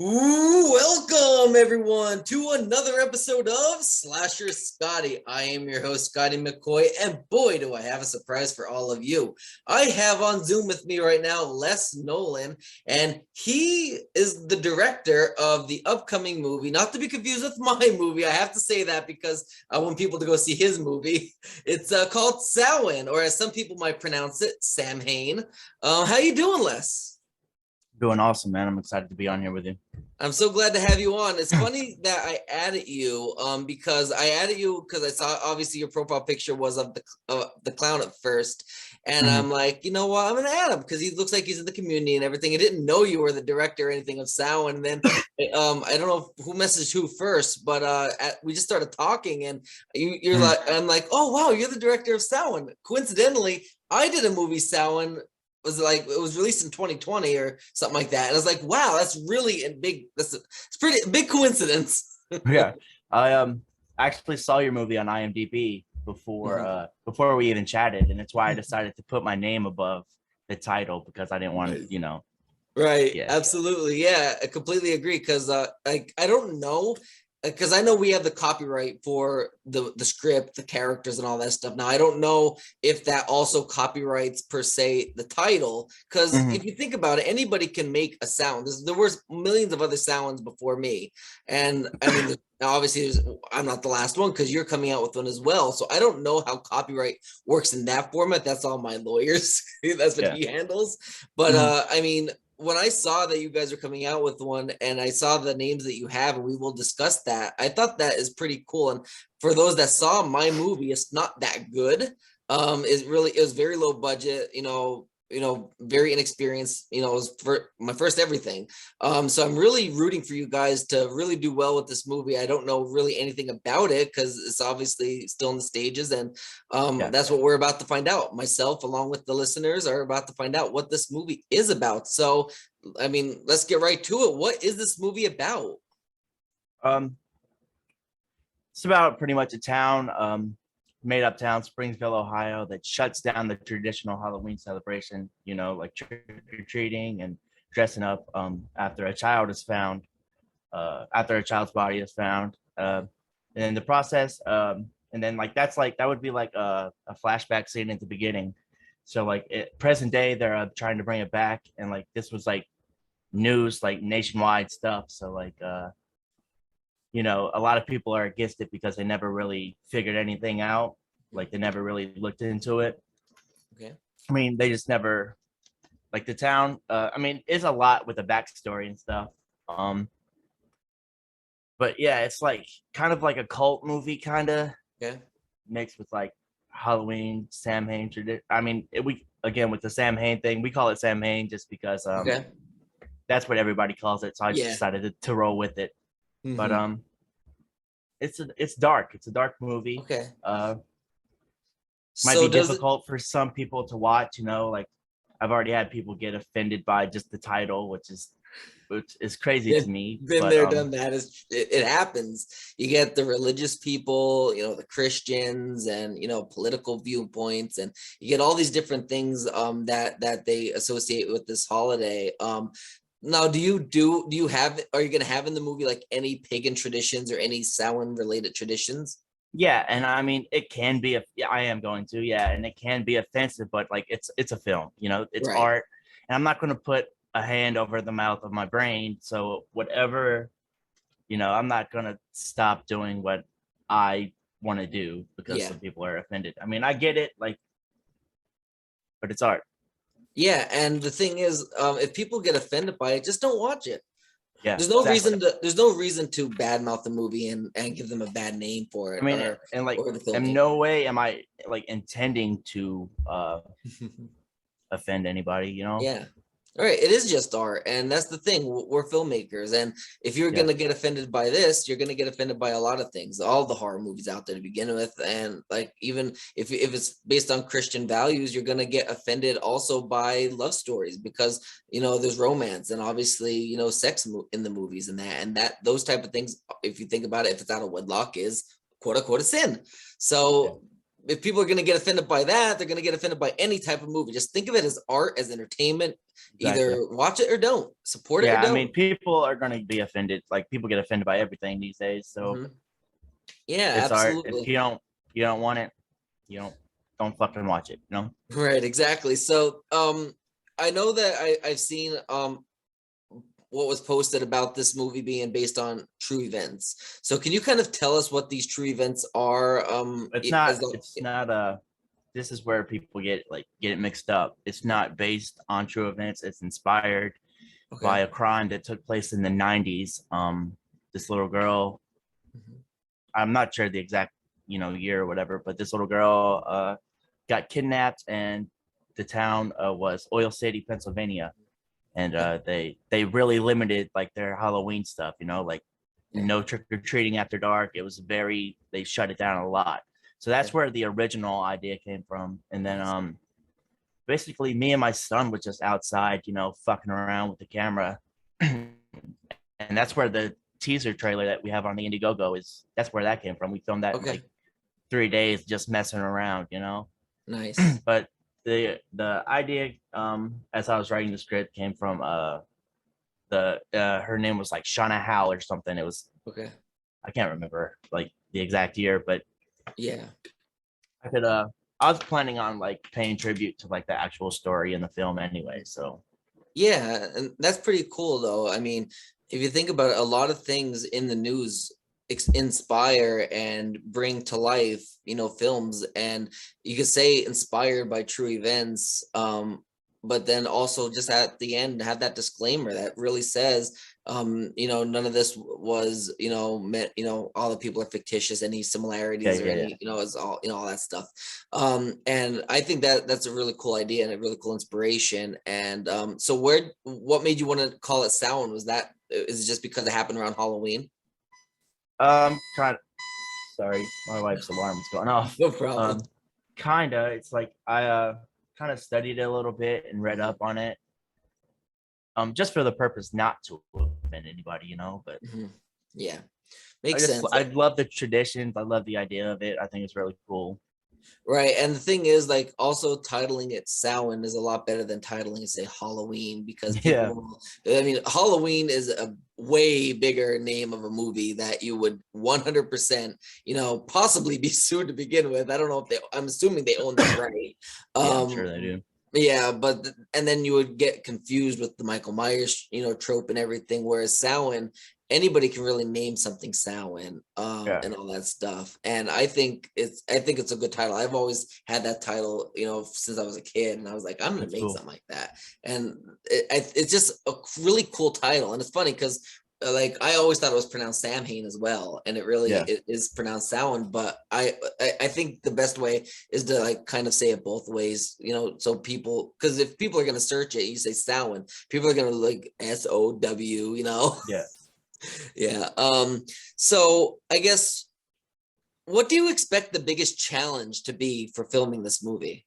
Ooh, welcome everyone to another episode of Slasher Scotty. I am your host, Scotty McCoy, and boy, do I have a surprise for all of you. I have on Zoom with me right now Les Nolan, and he is the director of the upcoming movie, not to be confused with my movie. I have to say that because I want people to go see his movie. It's called Samhain, or as some people might pronounce it, Samhain. How you doing, Les? Doing awesome, man. I'm excited to be on here with you. I'm so glad to have you on. It's funny that I added you because I saw obviously your profile picture was of the clown at first, and I'm like, you know what, I'm gonna add him because he looks like he's in the community and everything. I didn't know you were the director or anything of Sound, and then I don't know who messaged who first, but we just started talking, and you're like, I'm like, oh wow, you're the director of Sound. Coincidentally, I did a movie Sound it was released in 2020 or something like that, and I was like, wow, that's really a big, it's pretty big coincidence. Yeah, I actually saw your movie on IMDb before we even chatted, and it's why I decided to put my name above the title because I didn't want to, Right. Yeah. Absolutely. Yeah, I completely agree. Because I don't know, because I know we have the copyright for the script, the characters, and all that stuff. Now I don't know if that also copyrights per se the title. Because if you think about it, anybody can make a sound. There was millions of other sounds before me, and I mean, now obviously I'm not the last one because you're coming out with one as well. So I don't know how copyright works in that format. That's all my lawyers. That's what he handles. But I mean, when I saw that you guys are coming out with one and I saw the names that you have, and we will discuss that, I thought that is pretty cool. And for those that saw my movie, it's not that good. It was very low budget, very inexperienced, it was for my first everything. So I'm really rooting for you guys to really do well with this movie. I don't know really anything about it because it's obviously still in the stages, and that's what we're about to find out. Myself, along with the listeners, are about to find out what this movie is about. So, I mean, let's get right to it. What is this movie about? It's about pretty much a town, made up town, Springville, Ohio, that shuts down the traditional Halloween celebration, like trick-or-treating and dressing up after a child is found, after a child's body is found. And in the process, and then that would be like a flashback scene at the beginning. So present day, they're trying to bring it back. And this was news, nationwide stuff. So a lot of people are against it because they never really figured anything out. They never really looked into it. Okay. I mean, they just never, the town, it's a lot with the backstory and stuff. But yeah, it's kind of like a cult movie, kind of mixed with Halloween, Samhain tradition. I mean, with the Samhain thing, we call it Samhain just because that's what everybody calls it. So I just decided to roll with it. But it's dark. It's a dark movie. Okay. Might be difficult for some people to watch. I've already had people get offended by just the title, which is crazy to me. Been there, done that. It happens. You get the religious people, the Christians, and political viewpoints, and you get all these different things that they associate with this holiday. Now, are you going to have in the movie any pagan traditions or any Samhain related traditions? Yeah, and I mean, it can be I am going to, and it can be offensive, but it's a film, it's art, and I'm not going to put a hand over the mouth of my brain. So whatever, I'm not going to stop doing what I want to do because some people are offended. I mean, I get it, but it's art. Yeah, and the thing is, if people get offended by it, just don't watch it. Yeah, there's no reason to badmouth the movie and give them a bad name for it. I mean, in no way am I intending to offend anybody, Yeah. All right, it is just art, and that's the thing. We're filmmakers, and if you're gonna get offended by this, you're gonna get offended by a lot of things. All the horror movies out there to begin with, and even if it's based on Christian values, you're gonna get offended also by love stories because there's romance and obviously sex in the movies and that those type of things. If you think about it, if it's out of wedlock, is quote unquote a sin. So. If people are going to get offended by that, they're going to get offended by any type of movie. Just think of it as art, as entertainment. Exactly. either watch it or don't, support it or Yeah, I mean, don't. people are gonna be offended. Like people get offended by everything these days. So Mhm. Yeah, it's art. If absolutely. you don't want it, you don't fucking watch it. You know. Right, exactly. So, I know that I've seen what was posted about this movie being based on true events. So, can you kind of tell us what these true events are? It's As not. though, It's not a. This is where people get it mixed up. It's not based on true events. It's inspired by okay. a crime that took place in the 90s. This little girl, Mhm. I'm not sure the exact year or whatever, but this little girl got kidnapped, and the town was Oil City, Pennsylvania, and Okay. they really limited like their Halloween stuff. Like Okay. no trick or treating after dark. It was they shut it down a lot. So that's Okay. where the original idea came from, and then Nice. basically me and my son was just outside, fucking around with the camera. And that's where the teaser trailer that we have on the Indiegogo that's where that came from. We filmed that in Okay. like 3 days just messing around. Nice. But the idea, as I was writing the script, came from the her name was like Shauna Howe or something. It was, Okay. I can't remember like the exact year, but Yeah. I could I was planning on like paying tribute to like the actual story in the film anyway. So Yeah, and that's pretty cool though. I mean, if you think about it, a lot of things in the news inspire and bring to life, films, and you could say inspired by true events. But then also just at the end have that disclaimer that really says, none of this was, meant, all the people are fictitious, any yeah, similarities or yeah, yeah. any, is all, all that stuff. And I think that that's a really cool idea and a really cool inspiration. And so what made you want to call it Samhain? Is it just because it happened around Halloween? Kind of. Sorry, my wife's alarm is going off. No problem. Um, Kinda. It's like I kind of studied it a little bit and read Mhm, up on it. Just for the purpose not to offend anybody. But mhm. Yeah, makes sense. I love the traditions. I love the idea of it. I think it's really cool. Right. And the thing is, like, also titling it Samhain is a lot better than titling it, say, Halloween, because Yeah, I mean, Halloween is a way bigger name of a movie that you would 100%, possibly be sued to begin with. I don't know if I'm assuming they own that right. yeah, I'm sure they do. Yeah, and then you would get confused with the Michael Myers, trope and everything. Whereas Samhain, anybody can really name something Samhain, Yeah, and all that stuff. And I think it's a good title. I've always had that title, since I was a kid, and I was like, I'm gonna that's make cool. something like that. And it's just a really cool title, and it's funny because. Like I always thought it was pronounced Samhain as well, and Yeah, it is pronounced Samhain. But I think the best way is to like kind of say it both ways, so people, because if people are going to search it, you say Samhain, people are going to like SOW. yeah. Yeah. So I guess, what do you expect the biggest challenge to be for filming this movie?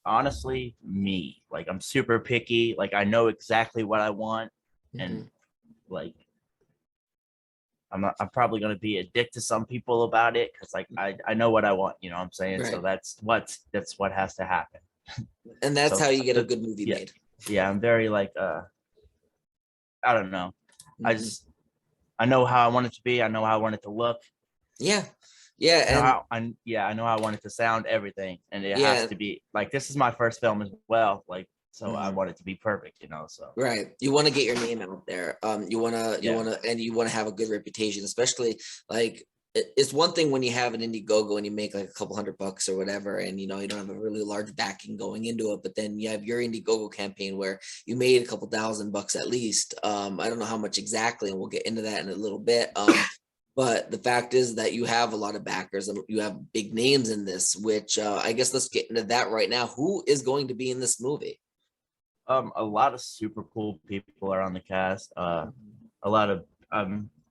Honestly, me, like I'm super picky. Like I know exactly what I want, and Hmm. like I'm probably gonna be a dick to some people about it because like I know what I want. You know what I'm saying? So Right. that's what has to happen. And that's So how you get a good movie yeah, made. yeah. I'm very like I don't know. I Hmm. just I know how I want it to be. I know how I want it to look. Yeah. Yeah. I know And how I know how I want it to sound. Everything, and it has yeah. to be like this is my first film as well. Like so, I Mhm. want it to be perfect. So Right. You want to get your name out there. yeah, You want to have a good reputation, especially like it's one thing when you have an Indiegogo and you make like a couple $100 or whatever, and you don't have a really large backing going into it, but then you have your Indiegogo campaign where you made a couple $1,000 at least. I don't know how much exactly, and we'll get into that in a little bit. But the fact is that you have a lot of backers and you have big names in this, which I guess let's get into that right now. Who is going to be in this movie? a lot of super cool people are on the cast. A lot of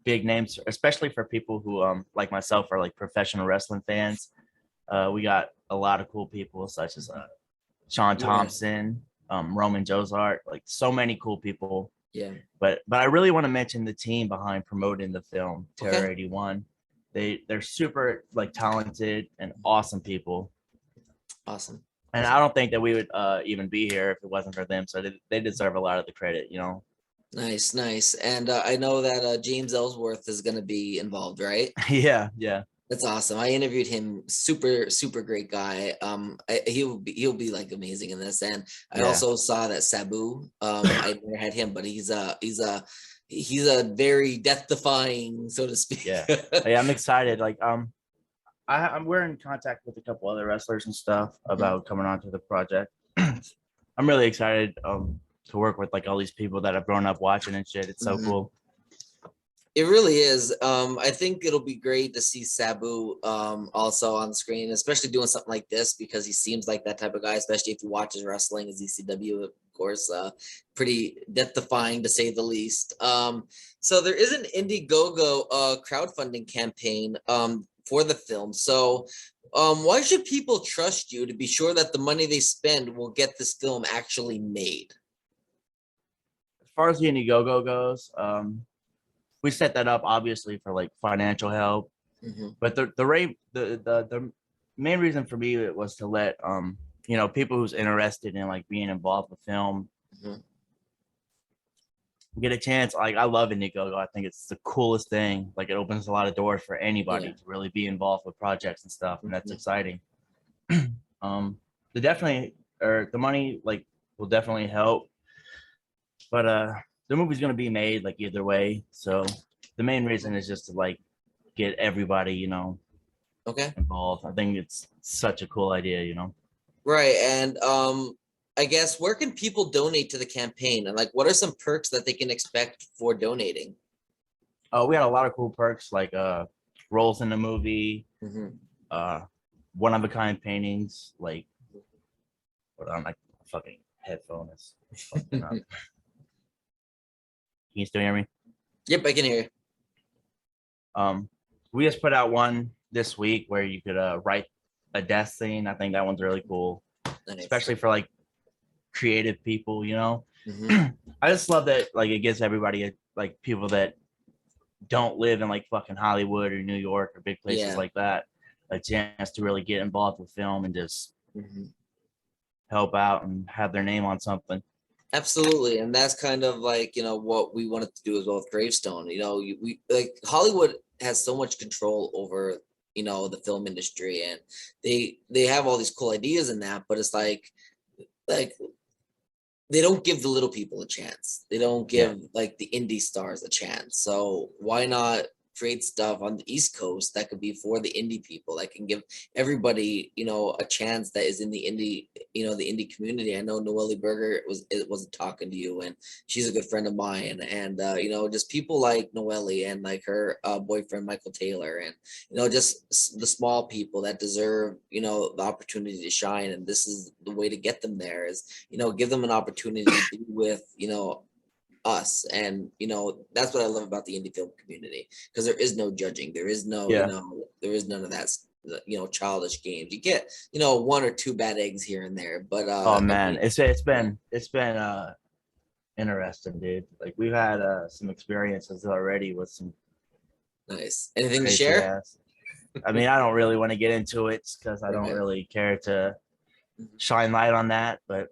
big names, especially for people who like myself are like professional wrestling fans. We got a lot of cool people such as Sean Yeah. Thompson, Roman Josart, like so many cool people. Yeah. But I really want to mention the team behind promoting the film, Terror Okay. 81. They're super like talented and awesome people. Awesome. And I don't think that we would even be here if it wasn't for them. So they deserve a lot of the credit, you know. Nice, nice. And I know that James Ellsworth is going to be involved, right? Yeah, yeah, That's awesome. I interviewed him. Super, super great guy. He'll be like amazing in this. And I yeah, also saw that Sabu. I never had him, but he's a very death defying, so to speak. yeah. Yeah, I'm excited. Like we're in contact with a couple other wrestlers and stuff about coming onto the project. I'm really excited to work with like all these people that I've grown up watching and shit. It's so cool. It really is. I think it'll be great to see Sabu also on the screen, especially doing something like this because he seems like that type of guy, especially if you watch his wrestling as ECW, of course, pretty death defying to say the least. So there is an Indiegogo crowdfunding campaign for the film. So why should people trust you to be sure that the money they spend will get this film actually made? As far as the Indiegogo goes, we set that up obviously for like financial help, but the main reason for me it was to let you know, people who's interested in like being involved with film get a chance. Like I love Indiegogo. I think it's the coolest thing. Like it opens a lot of doors for anybody to really be involved with projects and stuff, and that's exciting. The money like will definitely help, but the movie's gonna be made like either way. So the main reason is just to like get everybody, you know, involved. I think it's such a cool idea, you know. Right. And I guess where can people donate to the campaign and like what are some perks that they can expect for donating? We had a lot of cool perks like roles in the movie, one of a kind paintings, like hold on, my fucking headphone is fucking up. Can you still hear me? Yep, I can hear you. We just put out one this week where you could write a death scene. I think that one's really cool. Nice. Especially for like creative people, you know. I just love that like it gives everybody like people that don't live in like fucking Hollywood or New York or big places like that a chance to really get involved with film and just help out and have their name on something. Absolutely. And that's kind of like, you know, what we wanted to do as well with Gravestone. You know, we like Hollywood has so much control over, you know, the film industry, and they have all these cool ideas in that, but it's like they don't give the little people a chance. They don't give like the indie stars a chance. So why not create stuff on the East Coast that could be for the indie people, that can give everybody, you know, a chance that is in the indie, you know, the indie community. I know Noelle Berger was talking to you, and she's a good friend of mine, and you know, just people like Noelle and like her boyfriend Michael Taylor, and you know, just the small people that deserve, you know, the opportunity to shine. And this is the way to get them there, is, you know, give them an opportunity to be with, you know, us. And you know, that's what I love about the indie film community, because there is no judging, there is no you know, there is none of that, you know, childish games. You get, you know, one or two bad eggs here and there, but oh man, it's been interesting, dude. Like we've had some experiences already with some nice. Anything to share? I mean, I don't really want to get into it because I don't really care to shine light on that, but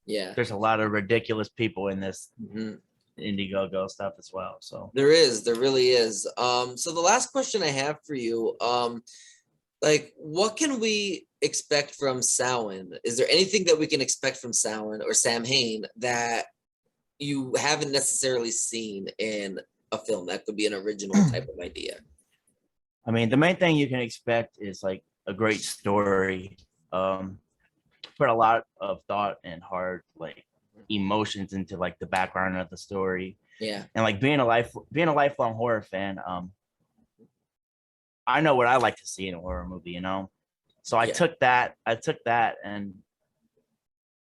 there's a lot of ridiculous people in this Indiegogo stuff as well. So there really is. So the last question I have for you, like, what can we expect from Samhain? Is there anything that we can expect from Samhain or Samhain that you haven't necessarily seen in a film that could be an original type of idea? I mean, the main thing you can expect is like a great story. Put a lot of thought and hard like emotions into like the background of the story. And like being a lifelong horror fan, I know what I like to see in a horror movie, you know. So I took that and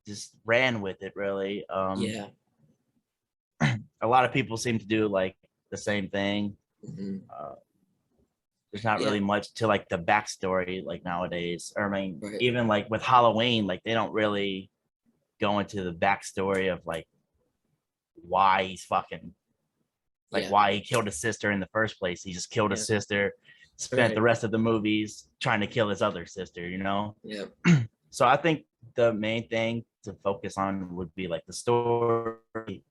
just ran with it really. A lot of people seem to do like the same thing. There's not really much to like the backstory like nowadays. Or I mean, even like with Halloween, like they don't really go into the backstory of like why he's fucking like why he killed his sister in the first place. He just killed his sister, spent the rest of the movies trying to kill his other sister, you know? So I think the main thing to focus on would be like the story.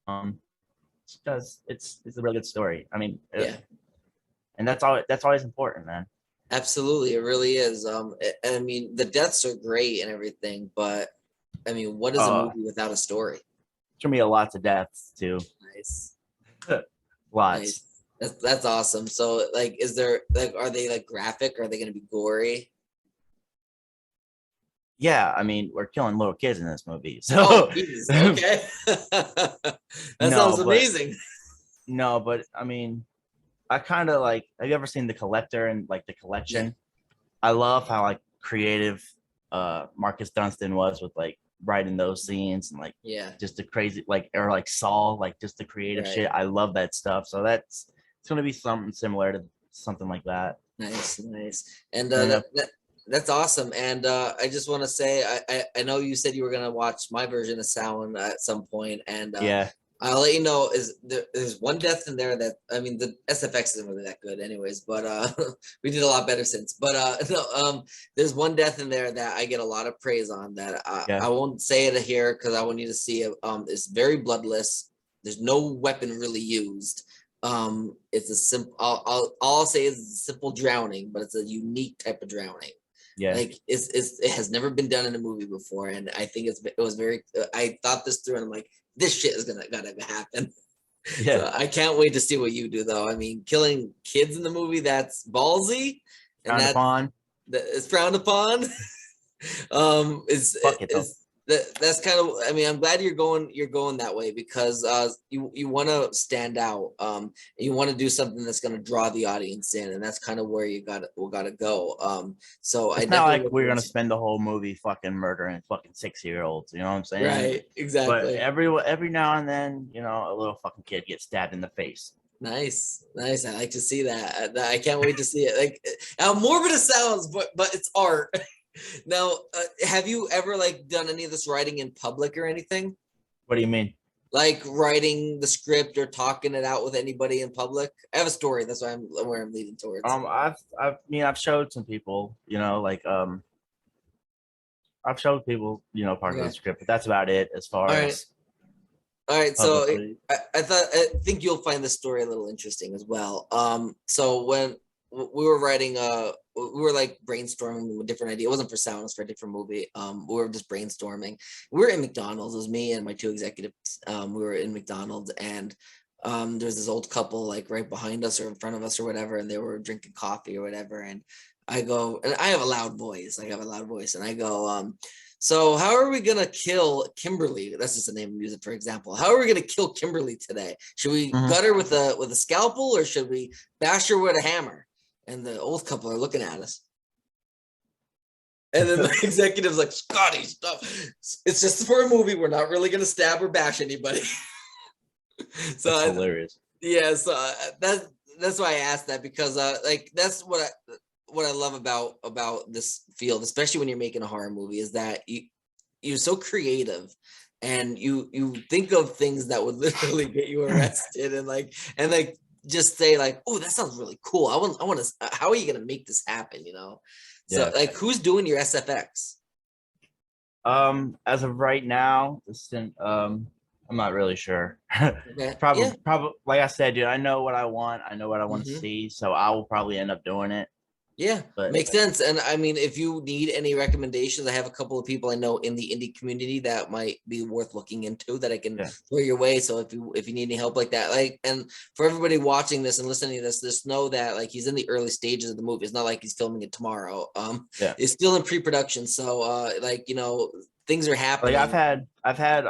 Because it's a really good story. I mean, Yeah. and that's always important, man. Absolutely, it really is. I mean, the deaths are great and everything, but I mean, what is a Uh, movie without a story? for me, a lots of deaths too. Nice, Lots. nice. That's awesome. So, like, is there like, are they like graphic? Are they going to be gory? Yeah, I mean, we're killing little kids in this movie. Oh, So Jesus. Okay, that sounds no, but amazing. no, but I mean, I kind of like, have you ever seen The Collector and like The Yeah, Collection? I love how like creative Marcus Dunstan was with like writing those scenes and like yeah, just the crazy like or like Saul, like just the creative right. shit. I love that stuff. So that's it's gonna be something similar to something like that. Nice, nice. And And that's awesome. And I just want to say, I know you said you were gonna watch my version of Samhain at some point, and yeah, I'll let you know. There's one death in there that, I mean, the SFX isn't really that good, anyways. But we did a lot better since. But no, there's one death in there that I get a lot of praise on. That yeah, I won't say it here because I want you to see it. It's very bloodless. There's no weapon really used. It's a simple. All I'll say is it's a simple drowning, but it's a unique type of drowning. yeah, Like it has never been done in a movie before, and I think it was very. I thought this through, and I'm like, this shit is gotta happen. yeah. So I can't wait to see what you do, though. I mean, killing kids in the movie, that's ballsy, and Frowned upon. that is frowned upon. Fuck it though. Is that's kind of, I mean, I'm glad you're going that way because you want to stand out, you want to do something that's going to draw the audience in, and that's kind of where you got to go. So I It's not definitely like look we're forward gonna to. spend the whole movie fucking murdering fucking 6-year-olds. You know what I'm saying? Right, But exactly. every now and then, a little fucking kid gets stabbed in the face. Nice, nice. I like to see that. I can't wait to see it. Like, how morbid it sounds, but it's art. Now, have you ever like done any of this writing in public or anything? What do you mean? Like writing the script or talking it out with anybody in public? I have a story. That's why I'm where I'm leading towards. I've showed some people, like I've showed people, part of the Okay. script, but that's about it as All far right. as All right. So publicly. I think you'll find this story a little interesting as well. So when we were writing, we were like brainstorming a different idea. It wasn't for sound, it was for a different movie. We were just brainstorming. We were in McDonald's. It was me and my two executives. We were in McDonald's, and there's this old couple like right behind us or in front of us or whatever, and they were drinking coffee or whatever. And I go, and I have a loud voice. I have a loud voice, and I go, so how are we gonna kill Kimberly? That's just a name we use it for example. How are we gonna kill Kimberly today? Should we Mhm. gut her with a scalpel, or should we bash her with a hammer? And the old couple are looking at us. And then the executive's like, Scotty, stop. It's just for a movie. We're not really gonna stab or bash anybody. So That's hilarious. yeah, so that's why I asked that, because like that's what I love about this field, especially when you're making a horror movie, is that you're so creative, and you think of things that would literally get you arrested, and like just say like, oh, that sounds really cool. I want to. How are you gonna make this happen? So Yeah. like, who's doing your SFX? As of right now, I'm not really sure. Okay, yeah. Probably, like I said, dude, I know what I want. I know what I want to Mhm. see, so I will probably end up doing it. Yeah, But makes sense. And I mean, if you need any recommendations, I have a couple of people I know in the indie community that might be worth looking into that I can yeah, throw your way. So if you need any help like that, like, and for everybody watching this and listening to this, just know that like he's in the early stages of the movie. It's not like he's filming it tomorrow. yeah. It's still in pre-production. So like, things are Like happening. I've had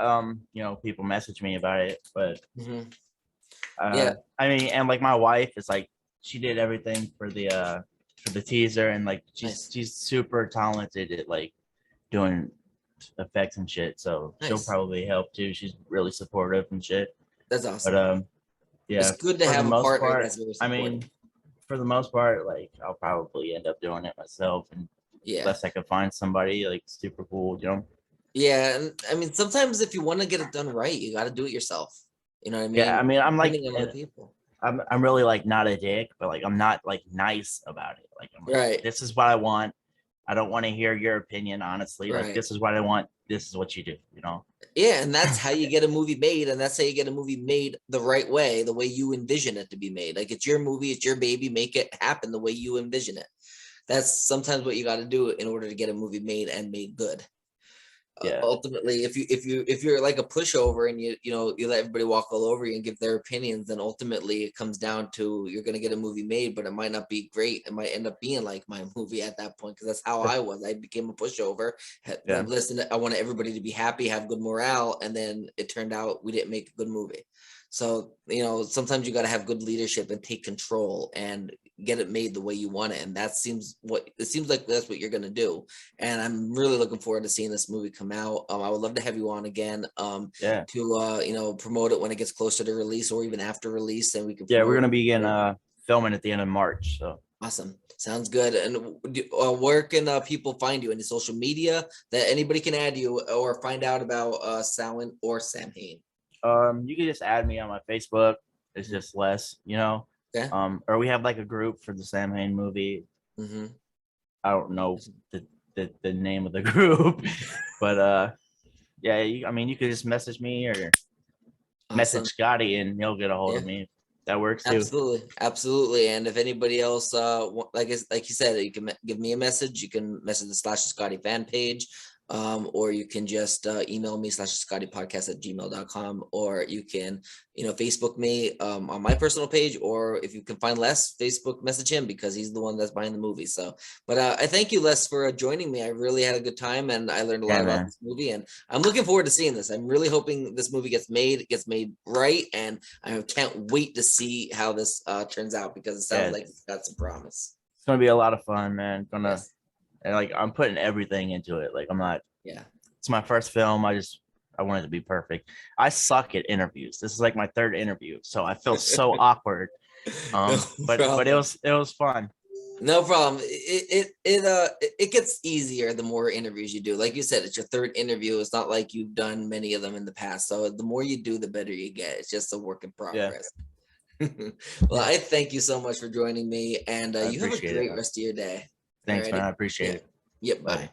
people message me about it, but Mhm. Yeah, I mean, and like my wife is like, she did everything for the teaser, and like nice, she's super talented at like doing effects and shit. So she'll nice. probably help too. She's really supportive and shit. That's But awesome. yeah, It's good to for the have a most partner part, that's very I supportive. mean, for the most part, like I'll probably end up doing it myself, and Yeah. unless I can find somebody like super cool. Yeah, and I mean, sometimes if you want to get it done right, you got to do it yourself. You know what I Yeah, mean? I mean, Depending on other people. I'm really like not a dick, but like I'm not like nice about it. Like I'm like, Right. this is what I want. I don't want to hear your opinion, honestly. Like, Right. this is what I want. This is what you do, you know? Yeah, and that's how you get a movie made, and that's how you get a movie made the right way, the way you envision it to be made. Like, it's your movie, it's your baby, make it happen the way you envision it. That's sometimes what you got to do in order to get a movie made and made good. Yeah. Ultimately, if you're like a pushover and you let everybody walk all over you and give their opinions, then ultimately it comes down to you're gonna get a movie made, but it might not be great. It might end up being like my movie at that point, because that's how I was. I became a pushover. Yeah. Listen, I wanted everybody to be happy, have good morale, and then it turned out we didn't make a good movie. So, sometimes you got to have good leadership and take control and get it made the way you want it. And that seems like that's what you're going to do. And I'm really looking forward to seeing this movie come out. I would love to have you on again Yeah. to promote it when it gets closer to release, or even after release. And we can, Yeah. We're going to begin filming at the end of March. So awesome. Sounds good. And where can people find you? Any social media that anybody can add you or find out about Samhain or Samhain? you can just add me on my Facebook. It's just Les, Okay. Or we have like a group for the Samhain movie. Mm-hmm. I don't know the name of the group, but yeah, you could just message me or message Awesome. Scotty and he'll get a hold Yeah. of me. That works too. Absolutely. And if anybody else, like you said, you can give me a message. You can message the Scotty fan page, or you can just email me /ScottyPodcast@gmail.com, or you can, Facebook me on my personal page, or if you can find Les, Facebook message him, because he's the one that's behind the movie. So, but I thank you, Les, for joining me. I really had a good time, and I learned a lot Yeah, about man. this movie, and I'm looking forward to seeing this. I'm really hoping this movie gets made right, and I can't wait to see how this turns out, because it sounds Yeah, like it's got some promise. it's gonna be a lot of fun, man. Yes. And like I'm putting everything into it. Like I'm not. Yeah. It's my first film. I want it to be perfect. I suck at interviews. This is like my third interview, so I feel so awkward. No But problem. it was fun. No problem. It gets easier the more interviews you do. Like you said, it's your third interview. It's not like you've done many of them in the past. So the more you do, the better you get. It's just a work in Yeah, progress. Well, I thank you so much for joining me, and I you have a appreciate it. great rest of your day. All Thanks, man. righty. I appreciate Yeah. it. Yep. Bye. Bye.